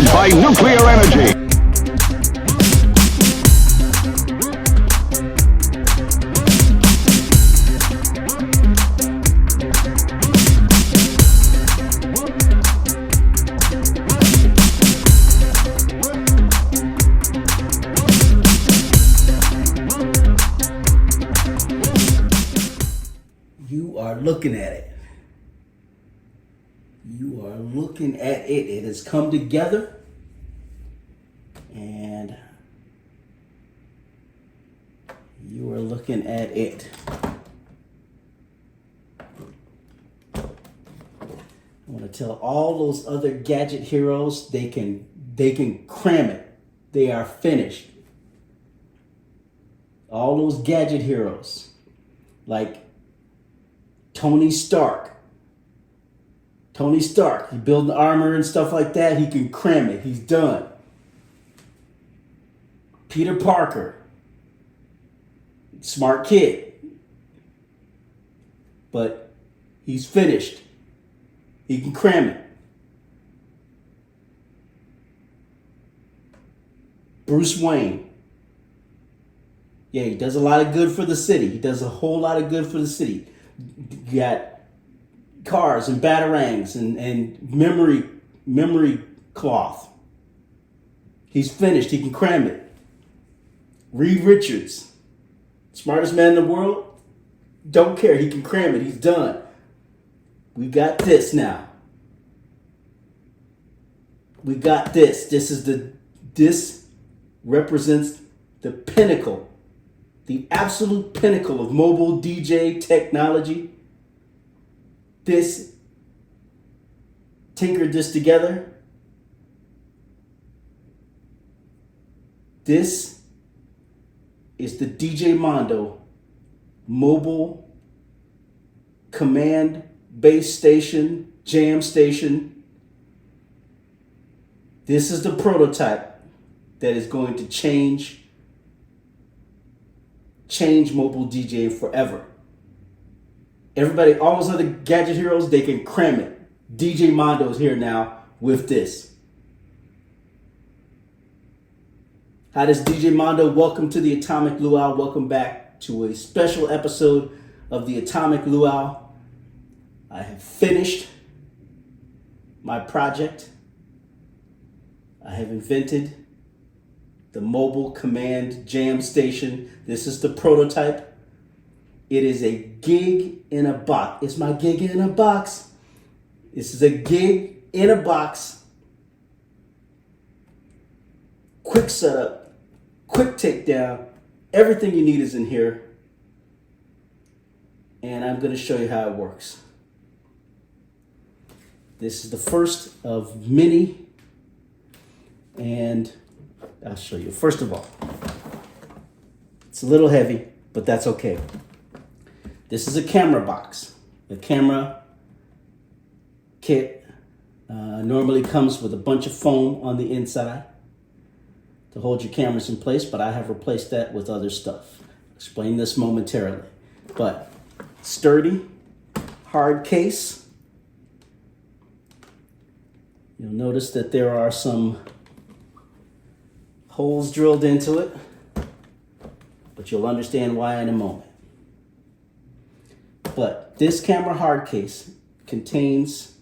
powered by nuclear energy. You are looking at it. You are looking at it. It has come together. And you are looking at it. I want to tell all those other gadget heroes they can cram it. They are finished. All those gadget heroes like Tony Stark. Tony Stark, he building armor and stuff like that. He can cram it. He's done. Peter Parker, smart kid, but he's finished. He can cram it. Bruce Wayne, yeah, he does a lot of good for the city. He does a whole lot of good for the city. You got cars and batarangs and memory cloth. He's finished. He can cram it. Reed Richards, smartest man in the world, don't care. He can cram it. He's done. We got this now. We got this. This represents the pinnacle, the absolute pinnacle of mobile DJ technology. This, tinkered this together. This is the DJ Mondo mobile command base station, jam station. This is the prototype that is going to change mobile DJing forever. Everybody, all those other gadget heroes, they can cram it. DJ Mondo's here now with this. Hi, this is DJ Mondo. Welcome to the Atomic Luau. Welcome back to a special episode of the Atomic Luau. I have finished my project. I have invented the mobile command jam station. This is the prototype. It is a gig in a box. It's my gig in a box. This is a gig in a box. Quick setup, quick takedown. Everything you need is in here. And I'm going to show you how it works. This is the first of many. And I'll show you. First of all, it's a little heavy, but that's okay. This is a camera box. The camera kit normally comes with a bunch of foam on the inside to hold your cameras in place, but I have replaced that with other stuff. I'll explain this momentarily. But sturdy, hard case. You'll notice that there are some holes drilled into it, but you'll understand why in a moment. But this camera hard case contains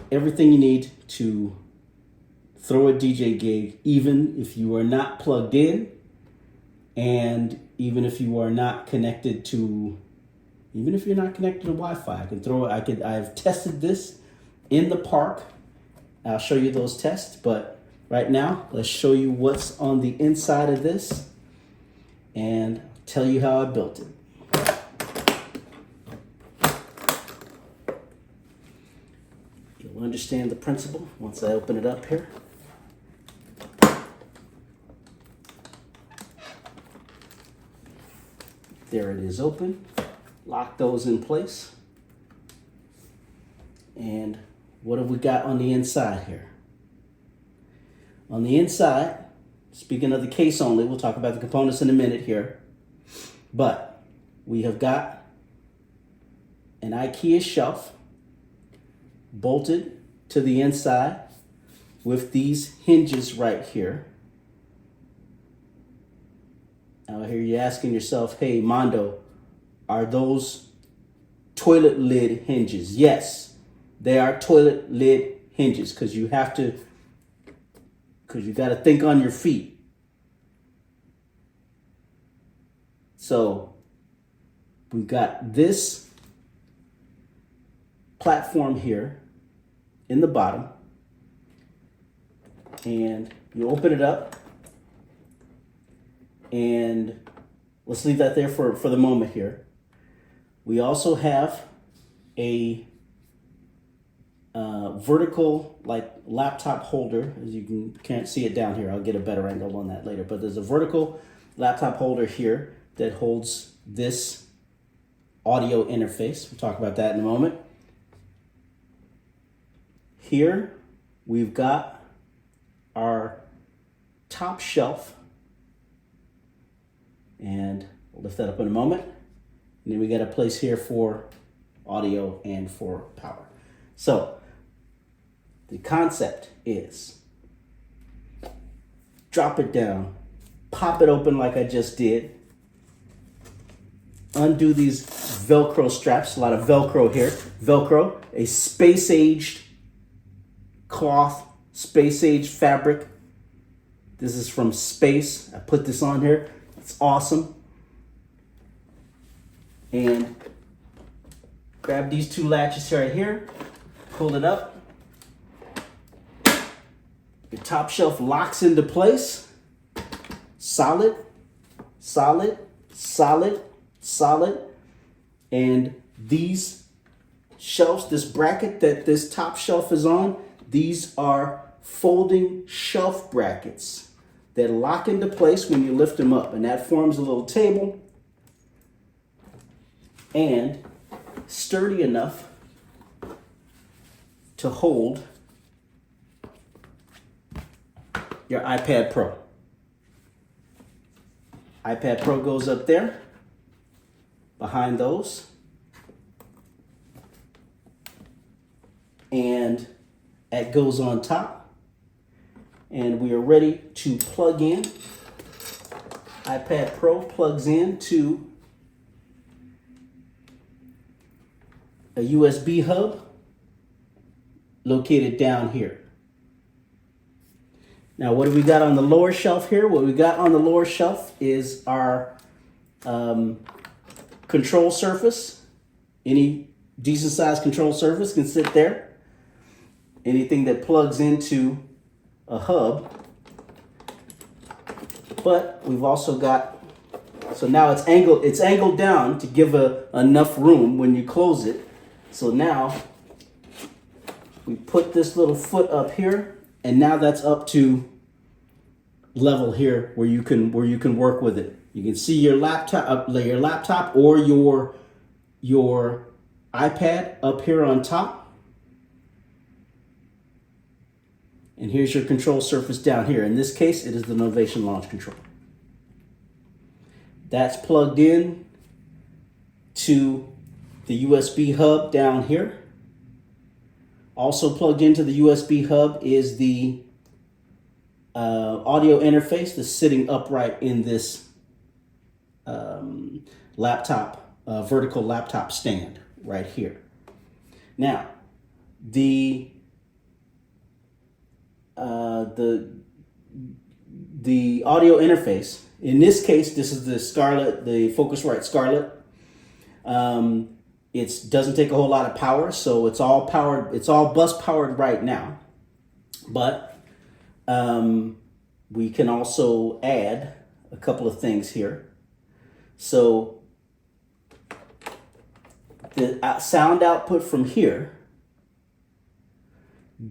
everything you need to throw a DJ gig, even if you are not plugged in, and even if you are not connected to, even if you're not connected to Wi-Fi. I've tested this in the park. I'll show you those tests, but right now, let's show you what's on the inside of this and tell you how I built it. You'll understand the principle once I open it up here. There it is open. Lock those in place. And what have we got on the inside here? On the inside, speaking of the case only, we'll talk about the components in a minute here. But we have got an IKEA shelf bolted to the inside with these hinges right here. Now I hear you asking yourself, hey Mondo, are those toilet lid hinges? Yes, they are toilet lid hinges, because you got to think on your feet. So we've got this platform here in the bottom, and you open it up, and let's leave that there for the moment here. We also have a vertical like laptop holder. As you can't see it down here, I'll get a better angle on that later, but there's a vertical laptop holder here that holds this audio interface. We'll talk about that in a moment. Here we've got our top shelf, and we'll lift that up in a moment. And then we got a place here for audio and for power. So the concept is drop it down, pop it open like I just did, undo these Velcro straps, a lot of Velcro here. Velcro, a space-aged cloth, space-aged fabric. This is from space. I put this on here. It's awesome. And grab these two latches right here, pull it up. Your top shelf locks into place. Solid, solid, solid, solid. And these shelves, this bracket that this top shelf is on, these are folding shelf brackets that lock into place when you lift them up. And that forms a little table and sturdy enough to hold your iPad Pro. iPad Pro goes up there behind those. And that goes on top. And we are ready to plug in. iPad Pro plugs in to a USB hub located down here. Now, what do we got on the lower shelf here? What we got on the lower shelf is our control surface. Any decent sized control surface can sit there. Anything that plugs into a hub. But we've also got, so now it's angled down to give enough room when you close it. So now we put this little foot up here, and now that's up to level here where you can work with it. You can see your laptop or your iPad up here on top. And here's your control surface down here. In this case, it is the Novation Launch Control. That's plugged in to the USB hub down here. Also plugged into the USB hub is the audio interface that's sitting upright in this vertical laptop stand right here. Now, the audio interface, in this case, this is the Focusrite Scarlett. It doesn't take a whole lot of power, so it's all bus powered right now. But we can also add a couple of things here. So the sound output from here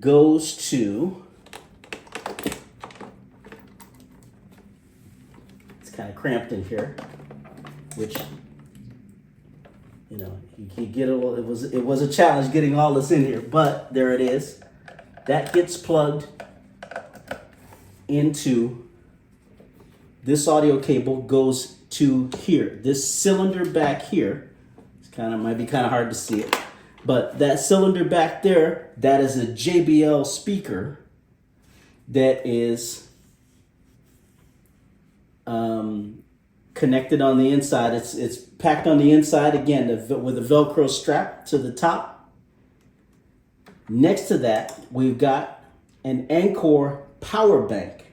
goes to, it's kind of cramped in here, which, you know, you can get it was a challenge getting all this in here, but there it is. That gets plugged into this audio cable, goes to here. This cylinder back here, might be kind of hard to see it, but that cylinder back there, that is a JBL speaker that is connected on the inside. It's packed on the inside again with a Velcro strap to the top. Next to that, we've got an Anchor power bank.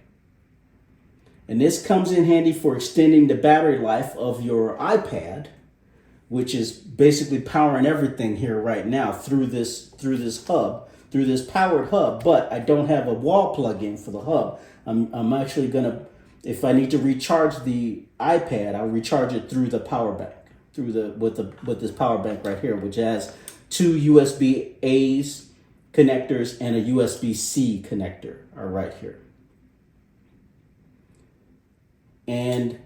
And this comes in handy for extending the battery life of your iPad, which is basically powering everything here right now through this powered hub. But I don't have a wall plug-in for the hub. I'm actually gonna, if I need to recharge the iPad, I'll recharge it through the power bank, with this power bank right here, which has two USB-A's connectors and a USB-C connector are right here. And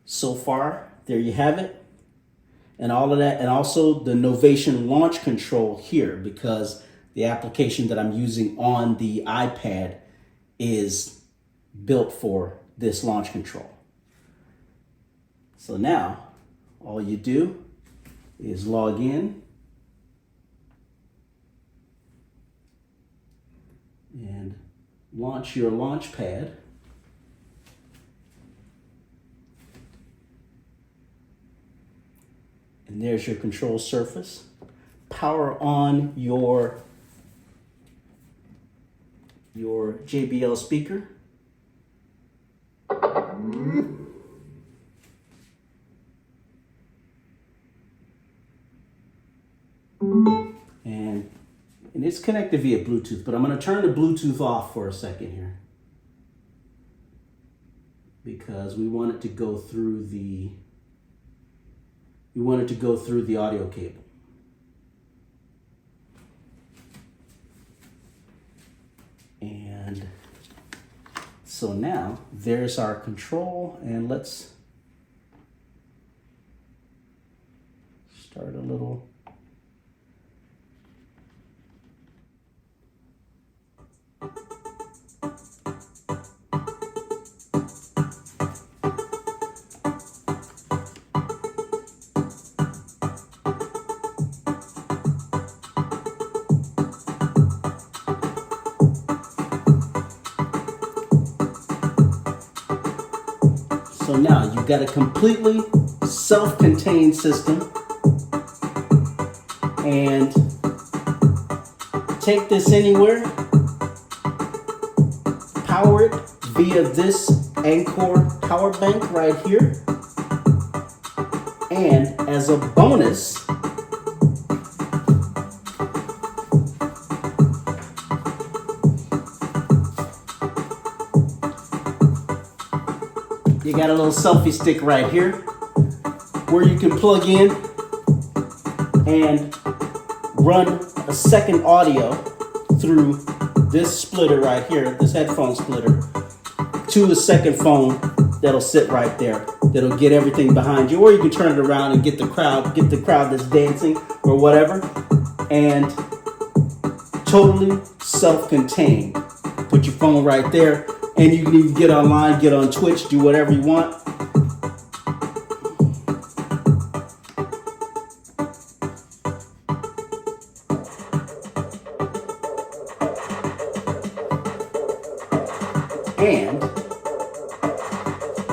so far, there you have it. And all of that, and also the Novation launch control here, because the application that I'm using on the iPad is built for this launch control. So now, all you do is log in and launch your launch pad. And there's your control surface. Power on your JBL speaker. And it's connected via Bluetooth, but I'm going to turn the Bluetooth off for a second here, because we want it to go through the audio cable. And so now there's our control, and let's start a little. So now you've got a completely self-contained system, and take this anywhere, power it via this Anchor power bank right here, and as a bonus, you got a little selfie stick right here where you can plug in and run a second audio through this splitter right here, this headphone splitter, to the second phone that'll sit right there. That'll get everything behind you, or you can turn it around and get the crowd that's dancing or whatever, and totally self-contained. Put your phone right there, and you can even get online, get on Twitch, do whatever you want. And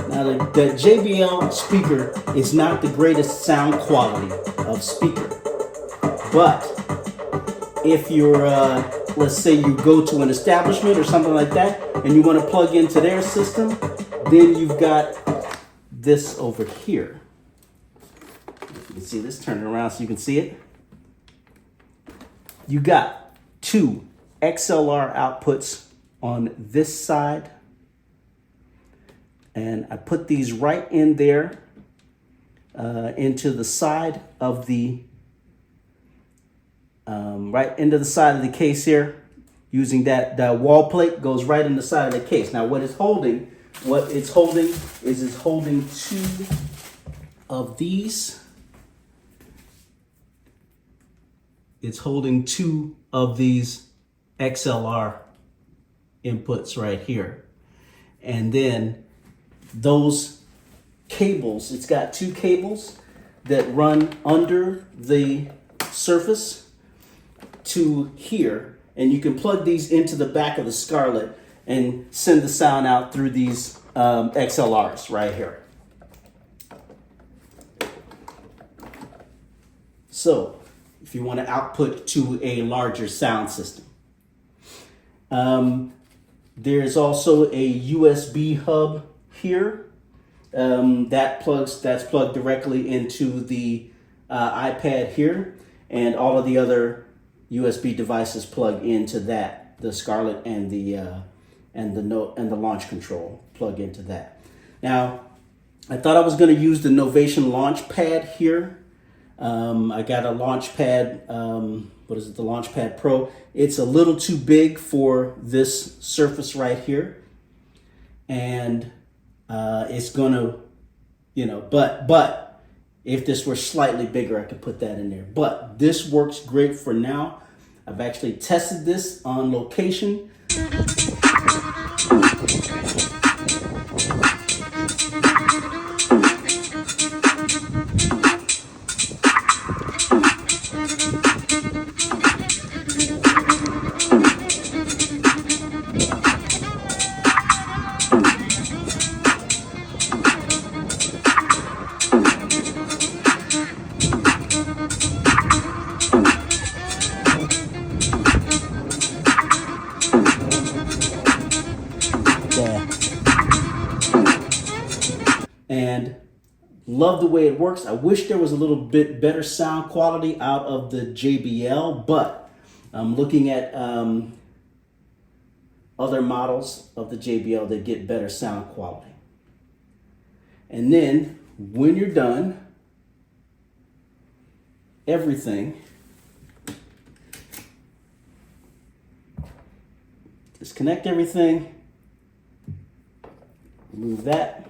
now the JBL speaker is not the greatest sound quality of speaker, but if you're, let's say you go to an establishment or something like that, and you want to plug into their system, then you've got this over here. You can see this, turn it around so you can see it. You got two XLR outputs on this side, and I put these right in there into the side of the case here. Using that wall plate goes right in the side of the case. Now what it's holding is two of these. It's holding two of these XLR inputs right here. And then those cables, it's got two cables that run under the surface to here. and you can plug these into the back of the Scarlett and send the sound out through these XLRs right here. So if you want to output to a larger sound system. There's also a USB hub here that's plugged directly into the iPad here, and all of the other USB devices plug into that. The Scarlett and the launch control plug into that. Now, I thought I was going to use the Novation launch pad here. I got a launch pad. What is it? The Launch Pad Pro. It's a little too big for this surface right here, and it's gonna, but if this were slightly bigger, I could put that in there. But this works great for now. I've actually tested this on location. And love the way it works. I wish there was a little bit better sound quality out of the JBL, but I'm looking at other models of the JBL that get better sound quality. And then when you're done, everything, disconnect everything, remove that.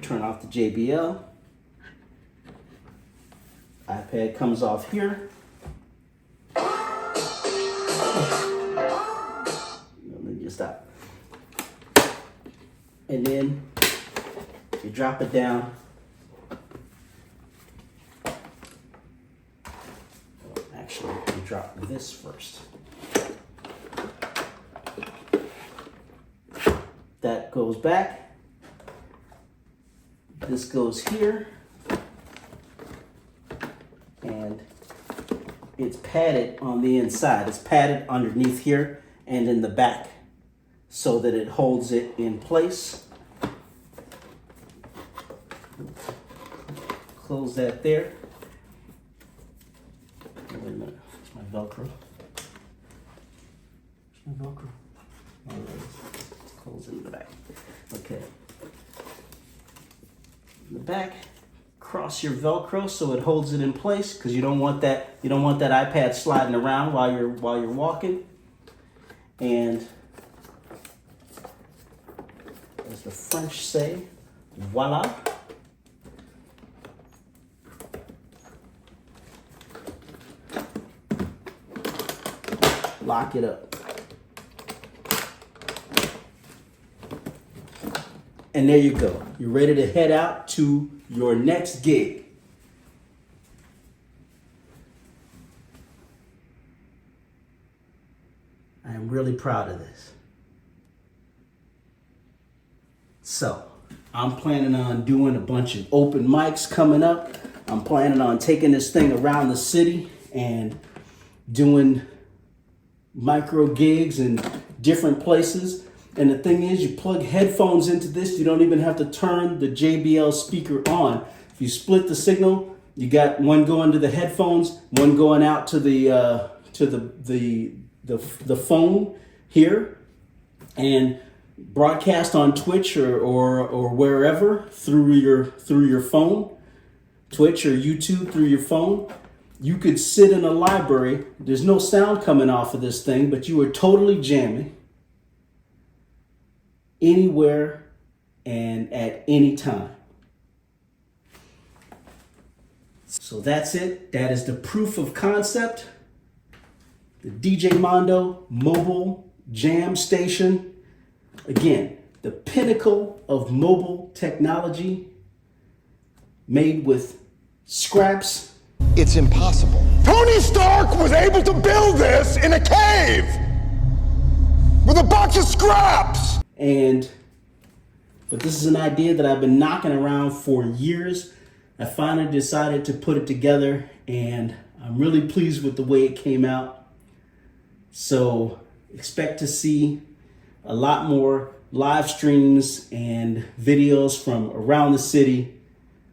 Turn off the JBL. iPad comes off here. Let me just stop. And then you drop it down. Actually, you drop this first. That goes back. This goes here, and it's padded on the inside. It's padded underneath here and in the back so that it holds it in place. Close that there. Wait a minute, it's my Velcro. It's my Velcro. Oh, it's closed in the back. Okay. The back, cross your Velcro so it holds it in place, because you don't want that iPad sliding around while you're walking. And as the French say, voila. Lock it up. And there you go. You're ready to head out to your next gig. I am really proud of this. So, I'm planning on doing a bunch of open mics coming up. I'm planning on taking this thing around the city and doing micro gigs in different places. And the thing is, you plug headphones into this, you don't even have to turn the JBL speaker on. If you split the signal, you got one going to the headphones, one going out to the phone here, and broadcast on Twitch or wherever through your phone, Twitch or YouTube through your phone. You could sit in a library. There's no sound coming off of this thing, but you are totally jamming anywhere and at any time. So that's it. That is the proof of concept. The DJ Mondo mobile jam station. Again, the pinnacle of mobile technology. made with scraps. It's impossible. Tony Stark was able to build this in a cave with a box of scraps. But this is an idea that I've been knocking around for years. I finally decided to put it together, and I'm really pleased with the way it came out. So expect to see a lot more live streams and videos from around the city,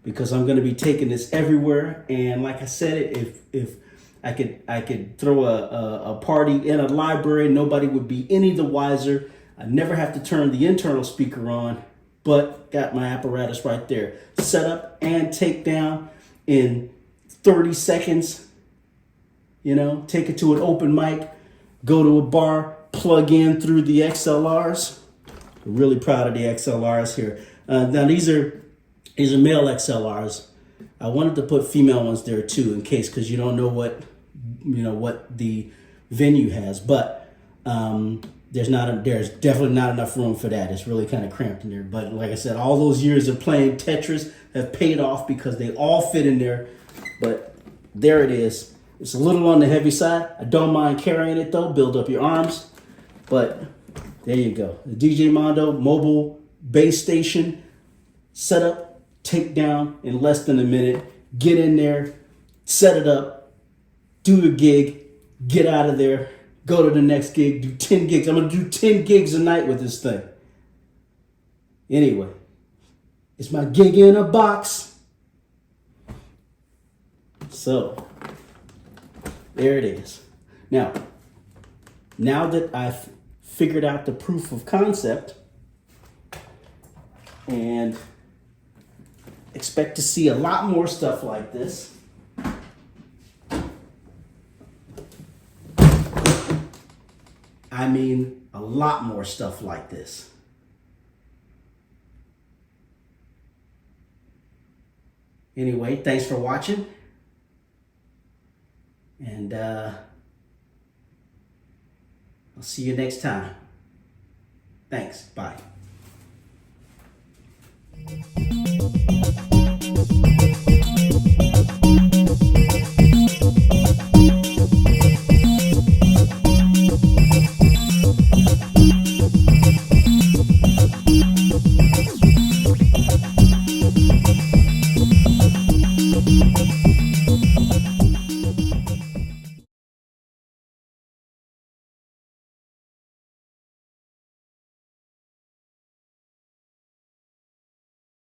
because I'm going to be taking this everywhere. And like I said, if I could throw a party in a library, nobody would be any the wiser. I never have to turn the internal speaker on, but got my apparatus right there. Set up and take down in 30 seconds. You know, take it to an open mic, go to a bar, plug in through the XLRs. I'm really proud of the XLRs here. Now these are male XLRs. I wanted to put female ones there too, in case, because you don't know what the venue has. But there's definitely not enough room for that. It's really kind of cramped in there. But like I said, all those years of playing Tetris have paid off, because they all fit in there. But there it is. It's a little on the heavy side. I don't mind carrying it though. Build up your arms. But there you go. The DJ Mondo mobile base station set up, take down in less than a minute. Get in there, set it up, do your gig, get out of there, go to the next gig, do 10 gigs. I'm going to do 10 gigs a night with this thing. Anyway, it's my gig in a box. So, there it is. Now that I've figured out the proof of concept, and expect to see a lot more stuff like this. I mean, a lot more stuff like this. Anyway, thanks for watching. And I'll see you next time. Thanks. Bye.